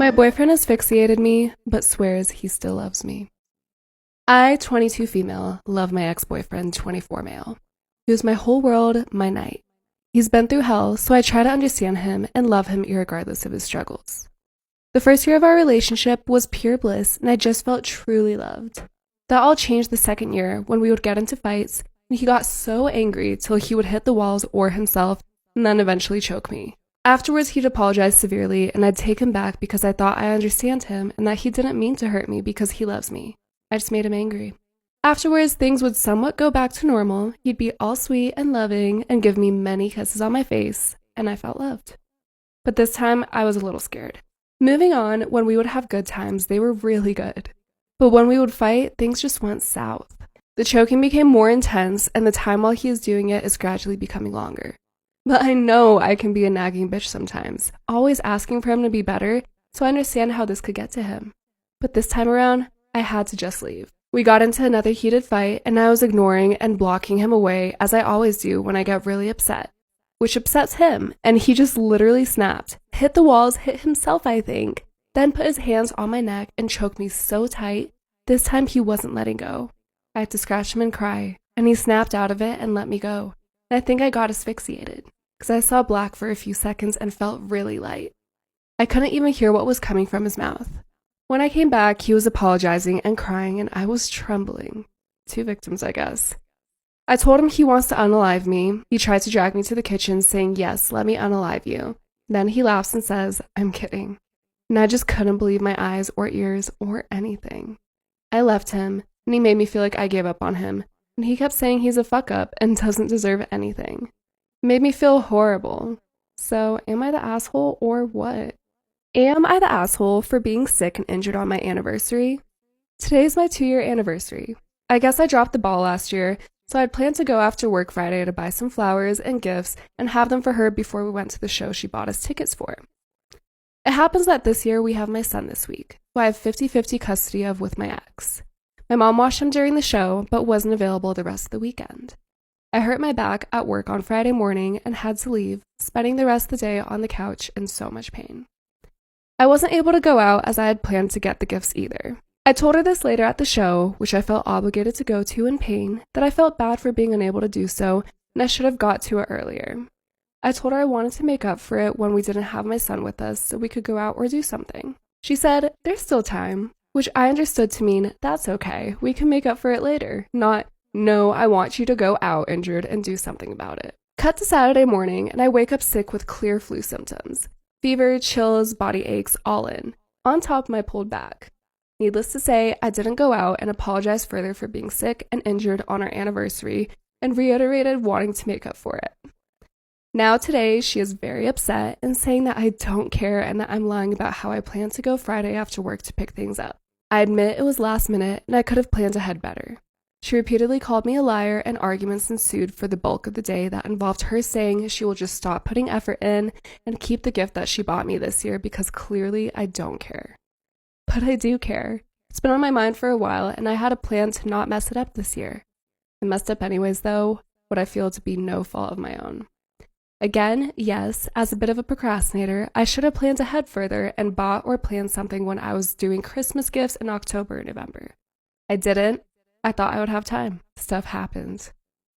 My boyfriend asphyxiated me, but swears he still loves me. I, 22 female, love my ex-boyfriend, 24 male. He was my whole world, my knight. He's been through hell, so I try to understand him and love him irregardless of his struggles. The first year of our relationship was pure bliss, and I just felt truly loved. That all changed the second year when we would get into fights, and he got so angry till he would hit the walls or himself, and then eventually choke me. Afterwards, he'd apologize severely, and I'd take him back because I thought I understand him and that he didn't mean to hurt me because he loves me. I just made him angry. Afterwards, things would somewhat go back to normal. He'd be all sweet and loving and give me many kisses on my face, and I felt loved. But this time, I was a little scared. Moving on, when we would have good times, they were really good. But when we would fight, things just went south. The choking became more intense, and the time while he is doing it is gradually becoming longer. But I know I can be a nagging bitch sometimes, always asking for him to be better, so I understand how this could get to him. But this time around, I had to just leave. We got into another heated fight, and I was ignoring and blocking him away, as I always do when I get really upset. Which upsets him, and he just literally snapped, hit the walls, hit himself I think, then put his hands on my neck and choked me so tight, this time he wasn't letting go. I had to scratch him and cry, and he snapped out of it and let me go. I think I got asphyxiated, because I saw black for a few seconds and felt really light. I couldn't even hear what was coming from his mouth. When I came back, he was apologizing and crying, and I was trembling. 2 victims, I guess. I told him he wants to unalive me. He tried to drag me to the kitchen, saying, "Yes, let me unalive you." Then he laughs and says, "I'm kidding." And I just couldn't believe my eyes or ears or anything. I left him, and he made me feel like I gave up on him. And he kept saying he's a fuck-up and doesn't deserve anything. It made me feel horrible. So, am I the asshole or what? Am I the asshole for being sick and injured on my anniversary? Today's my 2-year anniversary. I guess I dropped the ball last year, so I'd planned to go after work Friday to buy some flowers and gifts and have them for her before we went to the show she bought us tickets for. It happens that this year we have my son this week, who I have 50-50 custody of with my ex. My mom watched him during the show, but wasn't available the rest of the weekend. I hurt my back at work on Friday morning and had to leave, spending the rest of the day on the couch in so much pain. I wasn't able to go out as I had planned to get the gifts either. I told her this later at the show, which I felt obligated to go to in pain, that I felt bad for being unable to do so, and I should have got to it earlier. I told her I wanted to make up for it when we didn't have my son with us so we could go out or do something. She said, "There's still time," which I understood to mean, "That's okay, we can make up for it later," not, "No, I want you to go out injured and do something about it." Cut to Saturday morning, and I wake up sick with clear flu symptoms. Fever, chills, body aches, all in, on top of my pulled back. Needless to say, I didn't go out and apologize further for being sick and injured on our anniversary and reiterated wanting to make up for it. Now today, she is very upset and saying that I don't care and that I'm lying about how I plan to go Friday after work to pick things up. I admit it was last minute and I could have planned ahead better. She repeatedly called me a liar and arguments ensued for the bulk of the day that involved her saying she will just stop putting effort in and keep the gift that she bought me this year because clearly I don't care. But I do care. It's been on my mind for a while and I had a plan to not mess it up this year. I messed up anyways though, what I feel to be no fault of my own. Again, yes, as a bit of a procrastinator, I should have planned ahead further and bought or planned something when I was doing Christmas gifts in October and November. I didn't. I thought I would have time. Stuff happened.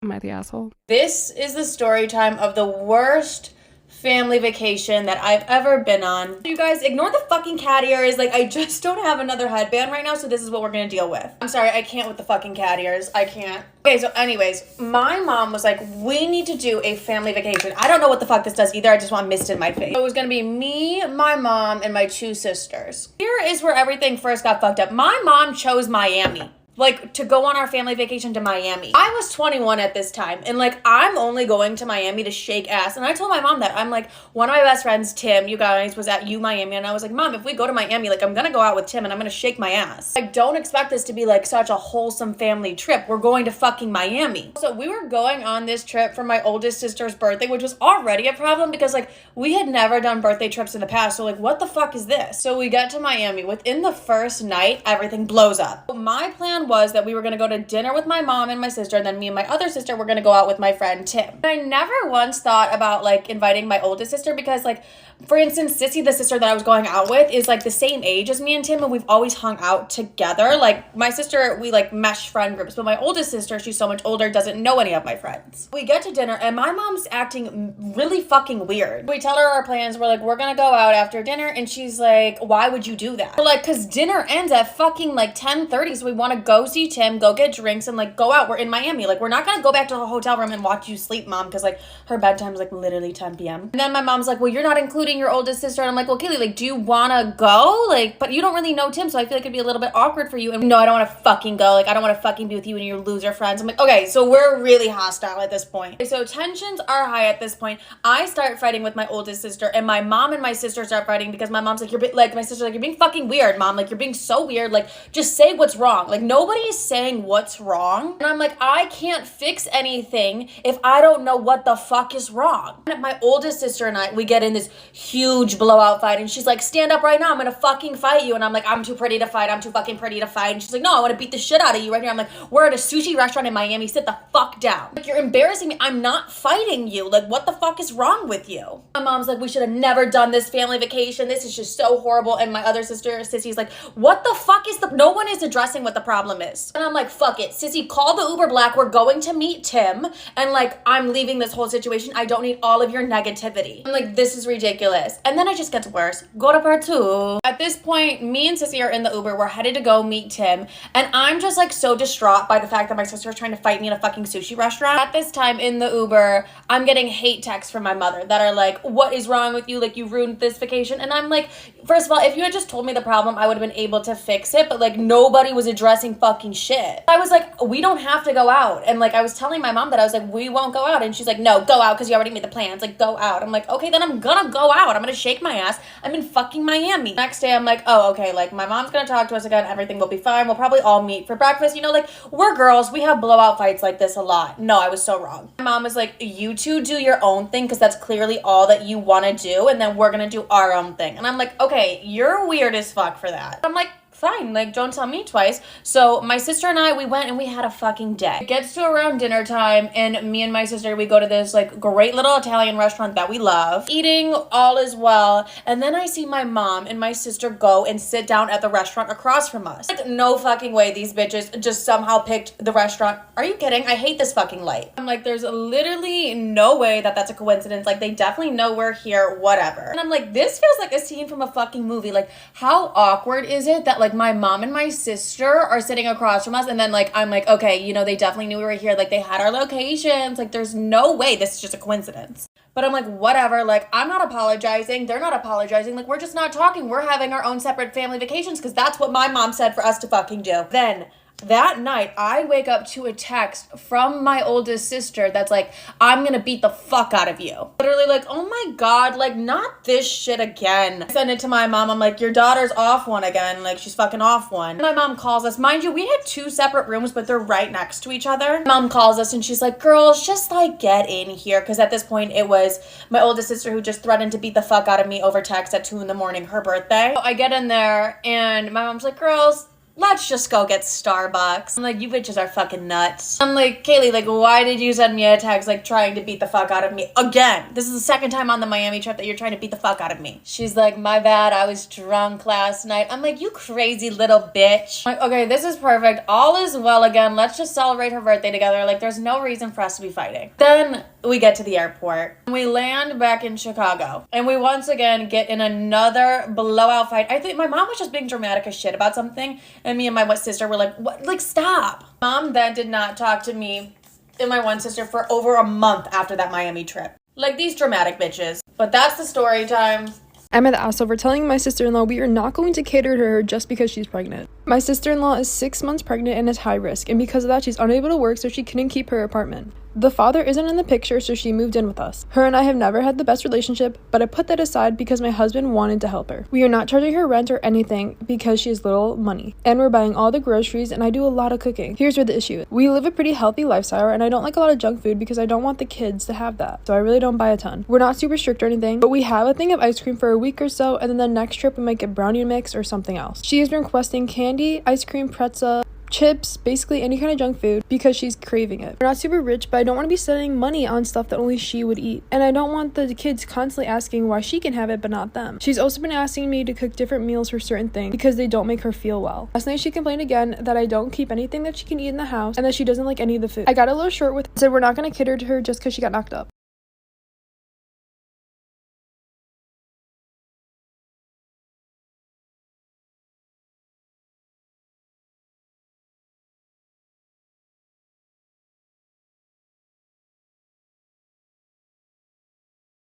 Am I the asshole? This is the story time of the worst family vacation that I've ever been on. You guys, ignore the fucking cat ears. Like, I just don't have another headband right now, so this is what we're gonna deal with. I'm sorry, I can't with the fucking cat ears. I can't. Okay, so anyways, my mom was like, we need to do a family vacation. I don't know what the fuck this does either. I just want mist in my face. So it was gonna be me, my mom, and my 2 sisters. Here is where everything first got fucked up. My mom chose Miami. Like, to go on our family vacation to Miami. I was 21 at this time, and, like, I'm only going to Miami to shake ass, and I told my mom that. I'm like, one of my best friends, Tim, you guys, was at Miami, and I was like, Mom, if we go to Miami, like, I'm gonna go out with Tim, and I'm gonna shake my ass. Like, don't expect this to be, like, such a wholesome family trip. We're going to fucking Miami. So we were going on this trip for my oldest sister's birthday, which was already a problem, because, like, we had never done birthday trips in the past, so, like, what the fuck is this? So we get to Miami. Within the first night, everything blows up. My plan plan was that we were going to go to dinner with my mom and my sister, and then me and my other sister were going to go out with my friend Tim. I never once thought about like inviting my oldest sister because, like, for instance, Sissy, the sister that I was going out with, is like the same age as me and Tim, and we've always hung out together. Like, my sister, we like mesh friend groups, but my oldest sister, she's so much older, doesn't know any of my friends. We get to dinner and my mom's acting really fucking weird. We tell her our plans. We're like, we're gonna go out after dinner, and she's like, why would you do that? We're like, cause dinner ends at fucking like 10:30, so we want to go see Tim, go get drinks, and like go out. We're in Miami. Like, we're not gonna go back to the hotel room and watch you sleep, Mom, because like her bedtime's like literally 10 p.m. And then my mom's like, well, you're not including your oldest sister. And I'm like, well, Kaylee, like, do you wanna go? Like, but you don't really know Tim, so I feel like it'd be a little bit awkward for you. And no, I don't want to fucking go. Like, I don't want to fucking be with you and your loser friends. I'm like, okay, so we're really hostile at this point. Okay, so tensions are high at this point. I start fighting with my oldest sister, and my mom and my sister start fighting because my mom's like, my sister's like, you're being fucking weird, Mom. Like, you're being so weird. Like, just say what's wrong. Like, nobody's saying what's wrong. And I'm like, I can't fix anything if I don't know what the fuck is wrong. And my oldest sister and I, we get in this huge blowout fight, and she's like, stand up right now, I'm gonna fucking fight you. And I'm like, I'm too pretty to fight, I'm too fucking pretty to fight. And she's like, no, I want to beat the shit out of you right here. I'm like, we're at a sushi restaurant in Miami, sit the fuck down. Like, you're embarrassing me. I'm not fighting you. Like, what the fuck is wrong with you? My mom's like, we should have never done this family vacation, this is just so horrible. And my other sister, Sissy's like, what the fuck is no one is addressing what the problem is. And I'm like, fuck it, Sissy, call the Uber Black, we're going to meet Tim, and like, I'm leaving this whole situation. I don't need all of your negativity. I'm like, this is ridiculous. And then it just gets worse. Go to part 2. At this point, me and Sissy are in the Uber. We're headed to go meet Tim, and I'm just like so distraught by the fact that my sister is trying to fight me in a fucking sushi restaurant. At this time in the Uber, I'm getting hate texts from my mother that are like, what is wrong with you? Like, you ruined this vacation. And I'm like, first of all, if you had just told me the problem, I would have been able to fix it, but like, nobody was addressing fucking shit. I was like, we don't have to go out. And like, I was telling my mom that I was like, we won't go out. And she's like, no, go out because you already made the plans. Like, go out. I'm like, okay, then I'm gonna go out. I'm gonna shake my ass. I'm in fucking Miami. Next day, I'm like, oh, okay, like, my mom's gonna talk to us again. Everything will be fine. We'll probably all meet for breakfast. You know, like, we're girls. We have blowout fights like this a lot. No, I was so wrong. My mom was like, you two do your own thing because that's clearly all that you want to do, and then we're gonna do our own thing. And I'm like, okay, you're weird as fuck for that. I'm like, fine, like, don't tell me twice. So my sister and I, we went and we had a fucking day. It gets to around dinner time, and me and my sister, we go to this like great little Italian restaurant that we love. Eating, all is well, and then I see my mom and my sister go and sit down at the restaurant across from us. Like, no fucking way these bitches just somehow picked the restaurant. Are you kidding? I hate this fucking light. I'm like, there's literally no way that that's a coincidence. Like, they definitely know we're here, whatever. And I'm like, this feels like a scene from a fucking movie. Like, how awkward is it that like my mom and my sister are sitting across from us, and then like, I'm like, okay, you know, they definitely knew we were here. Like, they had our locations. Like, there's no way this is just a coincidence. But I'm like, whatever, like, I'm not apologizing. They're not apologizing. Like, we're just not talking. We're having our own separate family vacations because that's what my mom said for us to fucking do. Then that night, I wake up to a text from my oldest sister that's like, I'm gonna beat the fuck out of you. Literally like, oh my God, like, not this shit again. I send it to my mom. I'm like, your daughter's off one again. Like, she's fucking off one. My mom calls us. Mind you, we had 2 separate rooms, but they're right next to each other. Mom calls us and she's like, girls, just like get in here. Because at this point, it was my oldest sister who just threatened to beat the fuck out of me over text at 2 a.m, her birthday. So I get in there and my mom's like, girls, let's just go get Starbucks. I'm like, you bitches are fucking nuts. I'm like, Kaylee, like, why did you send me a text, like, trying to beat the fuck out of me again? This is the second time on the Miami trip that you're trying to beat the fuck out of me. She's like, my bad, I was drunk last night. I'm like, you crazy little bitch. I'm like, okay, this is perfect. All is well again. Let's just celebrate her birthday together. Like, there's no reason for us to be fighting. Then we get to the airport. We land back in Chicago. And we once again get in another blowout fight. I think my mom was just being dramatic as shit about something. And me and my sister were like, what? Like, stop. Mom then did not talk to me and my one sister for over a month after that Miami trip. Like, these dramatic bitches. But that's the story time. I'm at the ass over telling my sister-in-law we are not going to cater to her just because she's pregnant. My sister-in-law is 6 months pregnant and is high risk, and because of that, she's unable to work, so she couldn't keep her apartment. The father isn't in the picture, so she moved in with us. Her and I have never had the best relationship, but I put that aside because my husband wanted to help her. We are not charging her rent or anything because she has little money, and we're buying all the groceries, and I do a lot of cooking. Here's where the issue is. We live a pretty healthy lifestyle, and I don't like a lot of junk food because I don't want the kids to have that, so I really don't buy a ton. We're not super strict or anything, but we have a thing of ice cream for a week or so, and then the next trip we might get brownie mix or something else. She has been requesting candy, ice cream, pretzel, chips, basically any kind of junk food because she's craving it. We're not super rich, but I don't want to be spending money on stuff that only she would eat. And I don't want the kids constantly asking why she can have it but not them. She's also been asking me to cook different meals for certain things because they don't make her feel well. Last night she complained again that I don't keep anything that she can eat in the house and that she doesn't like any of the food. I got a little short with said we're not going to cater to her just because she got knocked up.